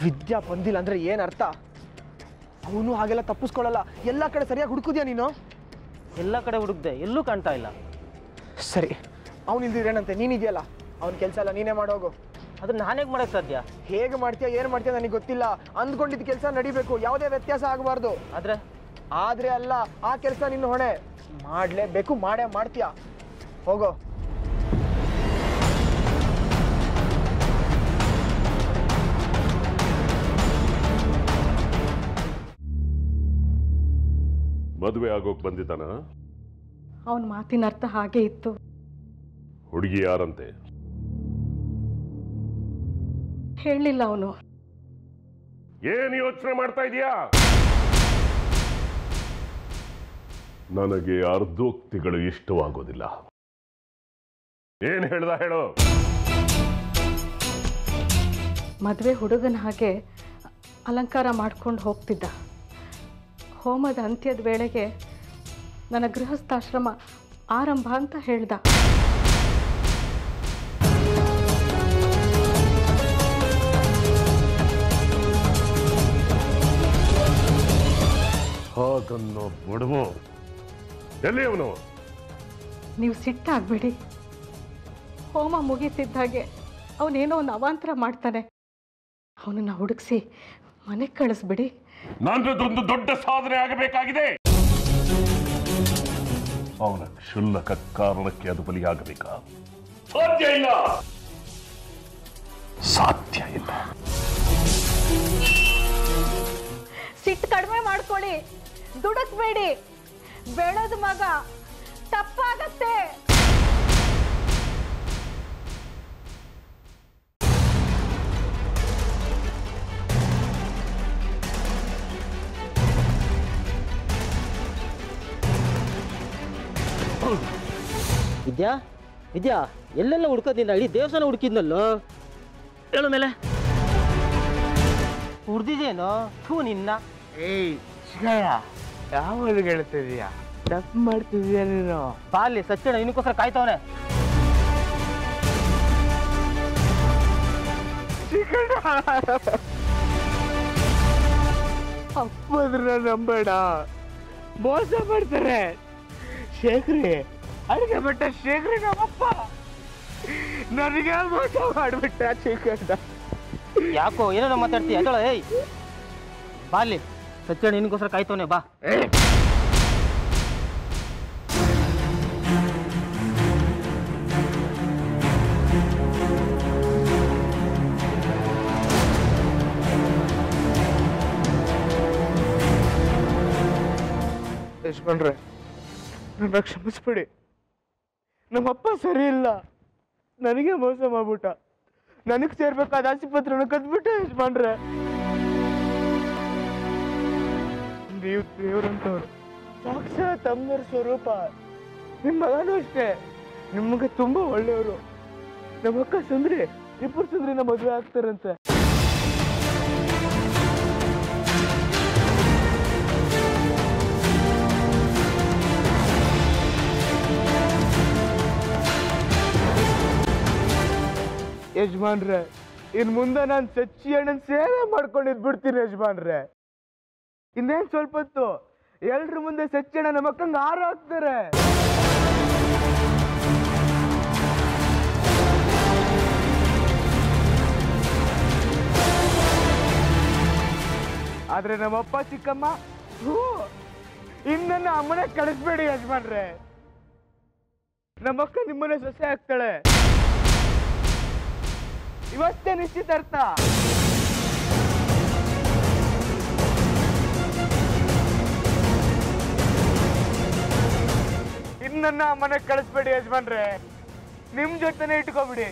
ವಿದ್ಯಾ ಬಂದಿಲ್ಲ ಅಂದ್ರೆ ಏನು ಅರ್ಥ? ಅವನು ಹಾಗೆಲ್ಲ ತಪ್ಪಿಸ್ಕೊಳ್ಳಲ್ಲ. ಎಲ್ಲ ಕಡೆ ಸರಿಯಾಗಿ ಹುಡುಕಿದ್ಯಾ ನೀನು? ಎಲ್ಲ ಕಡೆ ಹುಡುಕ್ದೆ, ಎಲ್ಲೂ ಕಾಣ್ತಾ ಇಲ್ಲ. ಸರಿ, ಅವನು ಇಲ್ದಿರೇನಂತೆ, ನೀನಿದೆಯಲ್ಲ, ಅವ್ನ ಕೆಲಸ ಎಲ್ಲ ನೀನೇ ಮಾಡೋಗು. ಅದನ್ನ ನಾನು ಹೇಗೆ ಮಾಡೋಕ್ಕೆ ಸಾಧ್ಯ? ಹೇಗೆ ಮಾಡ್ತೀಯಾ ಏನು ಮಾಡ್ತೀಯಾ ನನಗೆ ಗೊತ್ತಿಲ್ಲ. ಅಂದ್ಕೊಂಡಿದ್ದ ಕೆಲಸ ನಡಿಬೇಕು, ಯಾವುದೇ ವ್ಯತ್ಯಾಸ ಆಗಬಾರ್ದು. ಆದ್ರೆ ಅಲ್ಲ, ಆ ಕೆಲಸ ನಿನ್ನ ಹೊಣೆ. ಮಾಡಲೇಬೇಕು, ಮಾಡೇ ಮಾಡ್ತೀಯಾ. ಹೋಗೋ. ಮದುವೆ ಆಗೋಕ್ ಬಂದಿದ್ದಾನ? ಅವನ ಮಾತಿನ ಅರ್ಥ ಹಾಗೆ ಇತ್ತು. ಹುಡುಗಿ ಯಾರಂತೆ? ಹೇಳಲಿಲ್ಲ ಅವನು. ಏನ್ ಯೋಚನೆ ಮಾಡ್ತಾ ಇದೀಯಾ? ನನಗೆ ಅರ್ಧೋಕ್ತಿಗಳು ಇಷ್ಟವಾಗೋದಿಲ್ಲ. ಏನ್ ಹೇಳ್ದ ಹೇಳೋ? ಮದುವೆ ಹುಡುಗನ ಹಾಗೆ ಅಲಂಕಾರ ಮಾಡ್ಕೊಂಡು ಹೋಗ್ತಿದ್ದ. ಹೋಮದ ಅಂತ್ಯದ ವೇಳೆಗೆ ನನ್ನ ಗೃಹಸ್ಥಾಶ್ರಮ ಆರಂಭ ಅಂತ ಹೇಳ್ದ. ಹಾಗನ್ನೋ ಬಡವೋ ಎಲ್ಲಿ ಅವನು? ನೀವು ಸಿಟ್ಟಾಗ್ಬೇಡಿ. ಹೋಮ ಮುಗೀತಿದ್ದಾಗೆ ಅವನೇನೋ ಒಂದು ಅವಾಂತರ ಮಾಡ್ತಾನೆ. ಅವನನ್ನ ಹುಡುಕಿಸಿ ಮನೆಗೆ ಕಳಿಸ್ಬಿಡಿ. ನನ್ನದೊಂದು ದೊಡ್ಡ ಸಾಧನೆ ಆಗಬೇಕಾಗಿದೆ. ಅವನ ಕ್ಷುಲ್ಲಕ ಕಾರಣಕ್ಕೆ ಅದು ಬಲಿಯಾಗಬೇಕಾ? ಸಾಧ್ಯ ಇಲ್ಲ, ಸಾಧ್ಯ ಇಲ್ಲ. ಸಿಟ್ಟು ಕಡಿಮೆ ಮಾಡ್ಕೊಳ್ಳಿ, ದುಡುಕ್ಬೇಡಿ. ಬೆಳೆದ ಮಗ ತಪ್ಪಾಗತ್ತೆ. ವಿದ್ಯಾ, ವಿದ್ಯಾ, ಎಲ್ಲೆಲ್ಲ ಹುಡ್ಕೋದಿಲ್ಲ, ಇಡೀ ದೇವಸ್ಥಾನ ಹುಡುಕಿದ್ನಲ್ಲೋ. ಹೇಳು ಮೇಲೆ ಹುಡ್ದಿದೇನೋ? ಥೂ ನಿನ್ನ. ಏಯ್ ಶಿಖಯ, ಯಾವಾಗ ಹೇಳ್ತಿದೀಯಾ? ತಪ್ಪು ಮಾಡ್ತಿದ್ಯಾ ನೀನು? ಬಾಲಿ ಸಚ್ಚಣ ಇನ್ನಕ್ಕೋಸ್ಕರ ಕಾಯ್ತವನೆ. ಅಪ್ಪದ್ರ ನಂಬೇಡ, ಮೋಸ ಮಾಡ್ತಾರೆ. ಶೇಖರಿ, ಅಡಿಗೆ ಬಿಟ್ಟ ಶೇಖರಿ ನಮ್ಮಪ್ಪ ನನಗೆ ಮೋಸ ಮಾಡ್ಬಿಟ್ಟ. ಶೇಖರ ಯಾಕೋ ಏನೋ ಮಾತಾಡ್ತೀಯ? ಅದಳ ಏಯ್ ಬಾಲಿ ಸಚ್ಚಣ ಇನ್ನಕ್ಕೋಸ್ಕರ ಕಾಯ್ತವನೆ, ಬಾ. ಯಜಮಾನ್ರೆ, ನನ್ನ ಕ್ಷಮಿಸ್ಬಿಡಿ. ನಮ್ಮಪ್ಪ ಸರಿ ಇಲ್ಲ, ನನಗೆ ಮೋಸ ಮಾಡ್ಬಿಟ್ಟ. ನನಗೆ ಸೇರ್ಬೇಕಾದ ಆಸ್ತಿಪತ್ರನ ಕದ್ಬಿಟ್ಟ. ಯಜಮಾನ್ರೆ, ನೀವು ದೇವ್ರಂತವ್ರು, ಸಾಕ್ಷಾತ್ ತಮ್ಮರ ಸ್ವರೂಪ. ನಿಮ್ಮ ಮಗನೂ ಅಷ್ಟೇ, ನಿಮಗೆ ತುಂಬಾ ಒಳ್ಳೆಯವರು. ನಮ್ಮ ಅಕ್ಕ ಸುಂದ್ರಿ, ಇಬ್ಬರು ಸುಂದ್ರಿನ ಮದುವೆ ಆಗ್ತಾರಂತೆ. ಯಜಮಾನ್ರೆ, ಇನ್ ಮುಂದೆ ನಾನು ಸಚ್ಚಿ ಅಣ್ಣನ ಸೇವೆ ಮಾಡ್ಕೊಂಡಿದ್ ಬಿಡ್ತೀನಿ. ಯಜಮಾನ್ರೆ, ಇನ್ನೇನ್ ಸ್ವಲ್ಪ ಹೊತ್ತು ಎಲ್ರ ಮುಂದೆ ಸಚ್ಚಿ ಅಣ್ಣ ನಮ್ಮ ಅಕ್ಕಂಗೆ ಹಾರ ಹಾಕ್ತಾರೆ. ಆದ್ರೆ ನಮ್ಮಪ್ಪ ಚಿಕ್ಕಮ್ಮ ಇನ್ನನ್ನ ಅಮ್ಮನೆ ಕಳಿಸ್ಬೇಡಿ. ಯಜಮಾನ್ರೆ, ನಮ್ಮಕ್ಕ ನಿಮ್ಮನೆ ಸೊಸೆ ಆಗ್ತಾಳೆ. ಇವತ್ತೇ ನಿಶ್ಚಿತಾರ್ಥ. ಇನ್ನನ್ನ ಮನೆಗೆ ಕಳಿಸ್ಬೇಡಿ. ಯಜಮಾನ್ರೆ, ನಿಮ್ ಜೊತೆನೆ ಇಟ್ಕೊಬಿಡಿ.